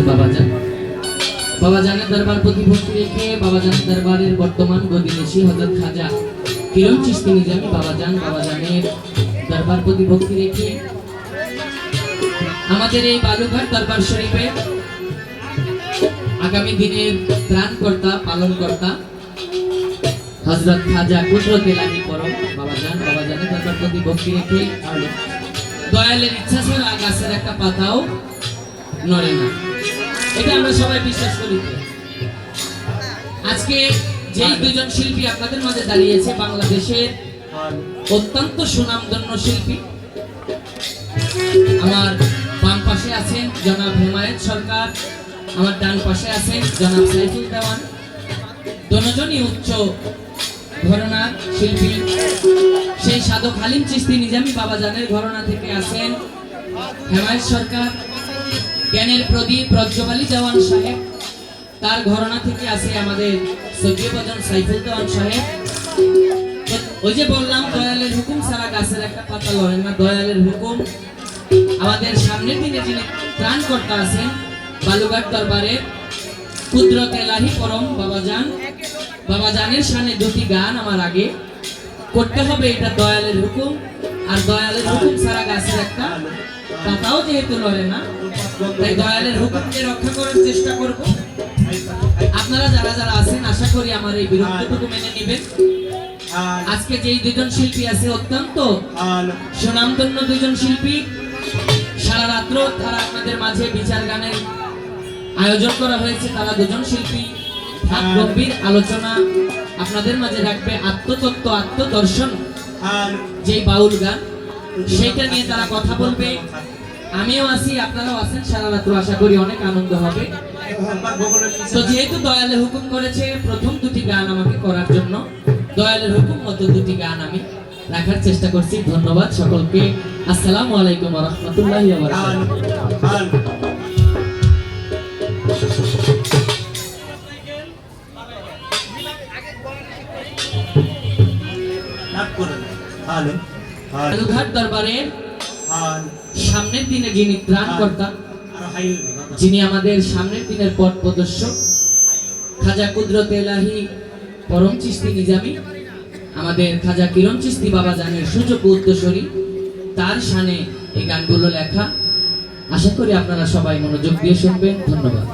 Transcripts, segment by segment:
বাবাজান। বাবাজানের দরবার প্রতিভক্তি রেখে বাবাজানের দরবারের বর্তমান গদিনিশী হযরত খাজা কিরণ চিশতি নিজামী বাবাজানের দরবার প্রতিভক্তি রেখে আমাদের এই বালুঘাট দরবার শরীফে আগামী দিনের ত্রাণকর্তা পালনকর্তা হযরত খাজা কুদরত ইলাহি পরম বাবাজানের দরবার প্রতিভক্তি রেখে দয়ালের ইচ্ছা ছাড়া গাছের একটা পাতাও নড়ে না, এটা আমরা সবাই বিশ্বাস করি। আজকে যেই দুজন শিল্পী আপনাদের মাঝে দাঁড়িয়েছে বাংলাদেশের অত্যন্ত সুনামধন্য শিল্পী, আমার বাম পাশে আছেন জনাব হেমায়েত সরকার, আমার ডান পাশে আছেন জনাব সাইফুল দেওয়ান। দুজনই উচ্চ ঘরানার শিল্পী। সেই সাধক হালিম চিশতি নিজামী বাবাজানের ঘরানা থেকে আছেন হেমায়েত সরকার। জ্ঞানের প্রদীপ রজ্জবালি জওয়ান সাহেব, তার ঘরানা থেকে আছে আমাদের সৈয়দ বজন সাইফুল দেওয়ান সাহেব। ওই যে বললাম দয়ালের হুকুম ছাড়া গাছের একটা পাতা লড়ে না, দয়ালের হুকুম। আমাদের সামনের দিনে যিনি ত্রাণকর্তা আছেন বালুঘাট দরবারের কুদরত ইলাহি পরম বাবাজানের শানে দুটি গান আমার আগে করতে হবে, এটা দয়ালের হুকুম। আর দয়ালের হুকুম ছাড়া গাছের একটা পাতাও যেহেতু লড়ে না, তাই দয়ালের হুকুমকে রক্ষা করার চেষ্টা করব। আপনারা যারা যারা আছেন আশা করি আমার এই বিরক্তটুকু মেনে নেবেন। আজকে যেই দুজন শিল্পী আছে অত্যন্ত সুনামধন্য দুজন শিল্পী, সারা রাত্র তারা আপনাদের মাঝে বিচার গানের আয়োজন করা হয়েছে। তারা দুজন শিল্পী গম্ভীর আলোচনা আপনাদের মাঝে রাখবে, আত্মতত্ত্ব আত্মদর্শন যেই বাউল গান সেটা নিয়ে তারা কথা বলবে। আমিও আছি, আপনারাও আছেন, সারা রাত্র আশা করি অনেক আনন্দ হবে। তো যেহেতু দয়ালের হুকুম করেছে প্রথম দুটি গান আমাকে করার জন্য, দয়ালের হুকুম মতো দুটি গান আমি রাখার চেষ্টা করছি। ধন্যবাদ সকলকে। আসসালামু আলাইকুম ওয়া রাহমাতুল্লাহি ওয়া বারাকাতুহু। বালুঘাট দরবারের সামনের দিনে যিনি ত্রাণকর্তা, যিনি আমাদের সামনের দিনের পথ প্রদর্শক খাজা কুদরত ইলাহি পরম চিশতি নিজামী আমাদের খাজা কিরণ চিশতি বাবাজানের সুযোগ্য উত্তরসূরি, তার শানে এই গানগুলো লেখা। আশা করি আপনারা সবাই মনোযোগ দিয়ে শুনবেন। ধন্যবাদ।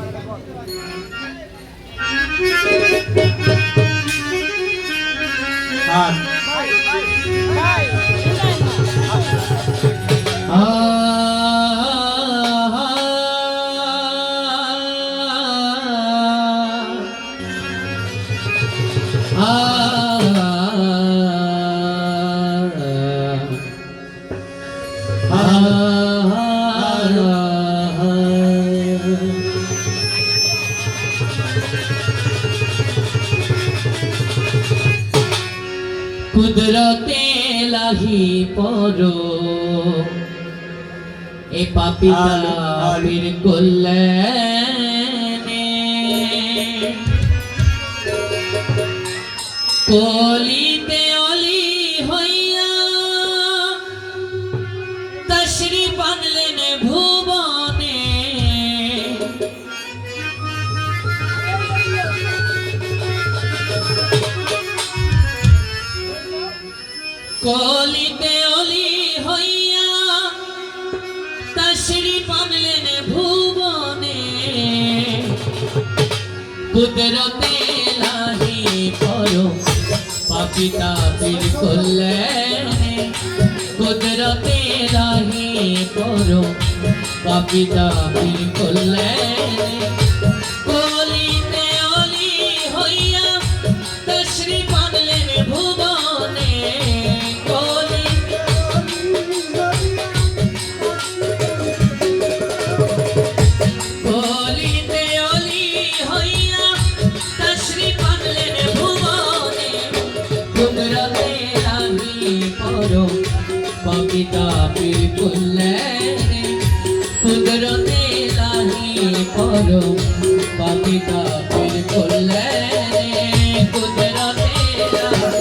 কুদরতে ইলাহি পরো এ পাপী কাফির কল্যাণে কলিতে অলি হইয়া তশরিফ আনলেন ভুবনে কলিতে অলি হইয়া তশরিফ আনলেন ভুবনে কুদরতে ইলাহি পরো পাপী কাফির কল্যাণে কুদরতে ইলাহি পরো পাপী কাফির কল্যাণে কলিতে অলি হইয়া তশরিফ আনলেন ভুবনে পাপী কাফির কল্যাণে কুদরতে ইলাহি পরো পাপী কাফির কল্যাণে কুদরতে ইলাহি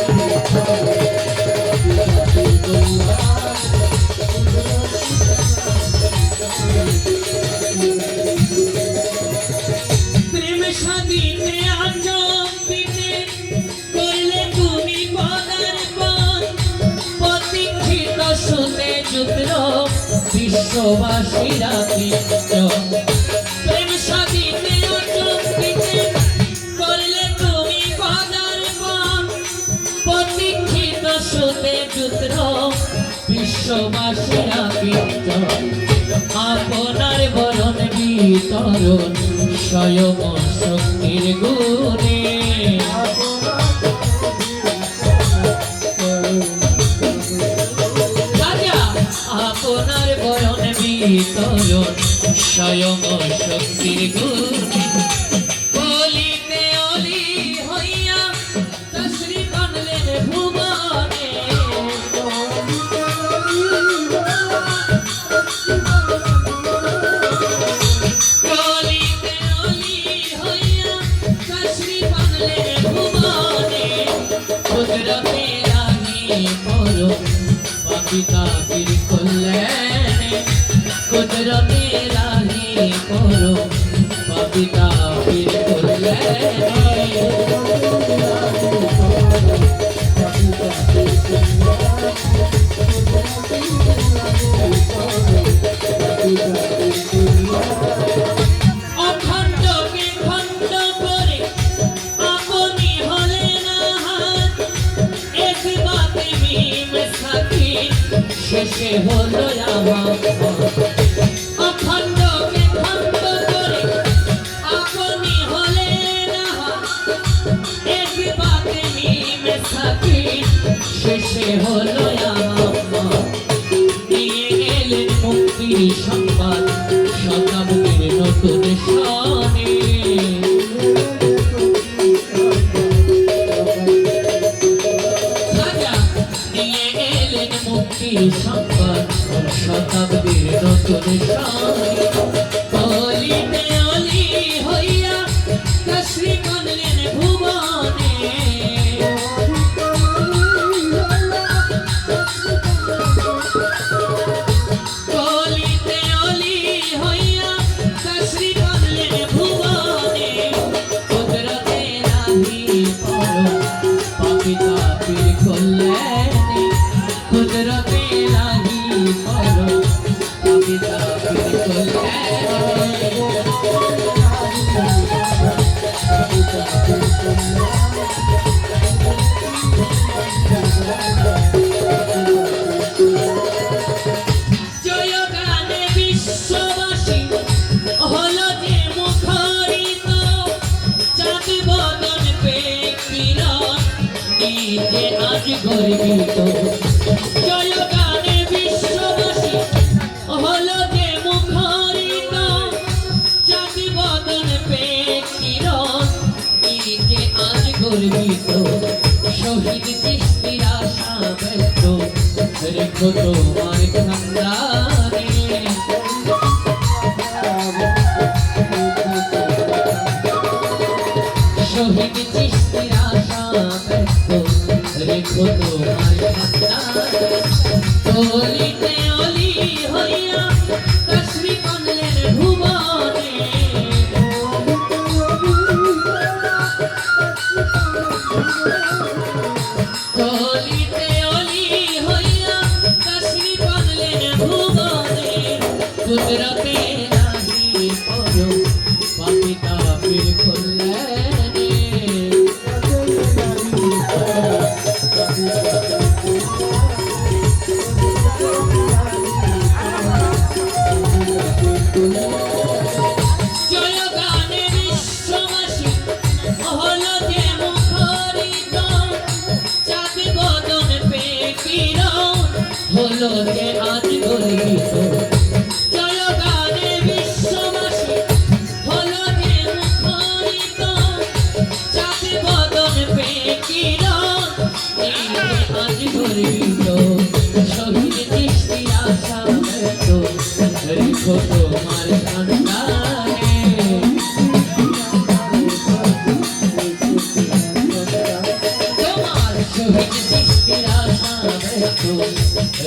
বিশ্ববাসীরা প্রেম সাদিতে অচম্বিতে করলে তুমি পদার্পণ প্রতীক্ষিত সুতে পুত্র বিশ্ববাসীরা আপনার বরণ বিতরণ স্বয়ং শক্তির গুণে আপনার বরণ বিতরণ স্বয়ং শক্তির গুণে বলিতে অলি হইয়া শ্রী কানলেন ভুবনে বলিতে অলি হইয়া শ্রী কানলেন ভুবনে কুদরতে রানী করো পিতা পীর কল্যাণে কুদরতে রানী করো পিতা পীর কল্যাণে অখণ্ডকে খণ্ড করে আপনি হলেন হাত এক বাতে ভীম সাথী শেষে হলো আমার অখণ্ডকে খণ্ড করে আপনি হলেন এক বাতে ভীম সাথী শেষে হলো আমার নিয়ে গেলেন মুক্তির সংবাদ শতাব্দীর নতুন সনে নিয়ে গেলেন মুক্তির সংবাদ শতাব্দীর নতুন সনে বলিতে অলি হইয়া শ্রী কানলেন ভুবনে বলিতে অলি হইয়া শ্রী কানলেন ভুবনে কুদরতে রানী করো পিতা পীর কল্যাণে কুদরতে রানী করো পিতা পীর কল্যাণে জয় গানে বিশ্ববাসী হলো যে মুখরিত চাঁদ বদন পে কিরণ নিজে আজ গর্বিত জয় গানে বিশ্ববাসী হলো যে মুখরিত চাঁদ বদন পে কিরণ নিজে আজ গর্বিত শহীদ চিস্তির আশা ব্যক্ত রেখো তোমার খানদানে শহীদ চিস্তির আশা ব্যক্ত রেখো তোমার খানদানে বলিতে অলি হইয়া শ্রী কানলেন ভুবনে বলিতে অলি হইয়া শ্রী কানলেন ভুবনে কুদরতে রানী করো পিতা পীর কল্যাণে জয় গানে বিশ্ববাসী হলো যে মুখরিত চাঁদ বদন পে কিরণ হলো যে আজ গর্বিত জয় গানে বিশ্ববাসী হলো যে মুখরিত চাঁদ বদন পে কিরণ আজ গর্বিত শহীদ চিস্তির আশা ব্যক্ত রেখো তোমার খানদানে তোমার শহীদ চিস্তির আশা ব্যক্ত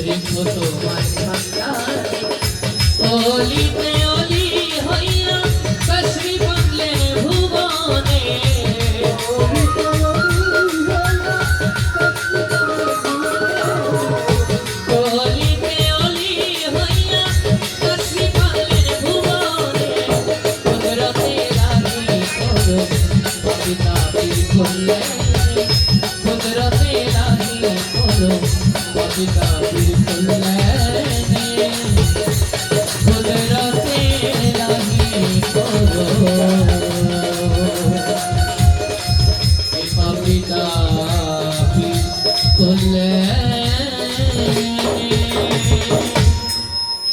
রেখো তোমার খানদানে বলিতে অলি হইয়া শ্রী কানলেন ভুবনে বলিতে অলি হইয়া পিতা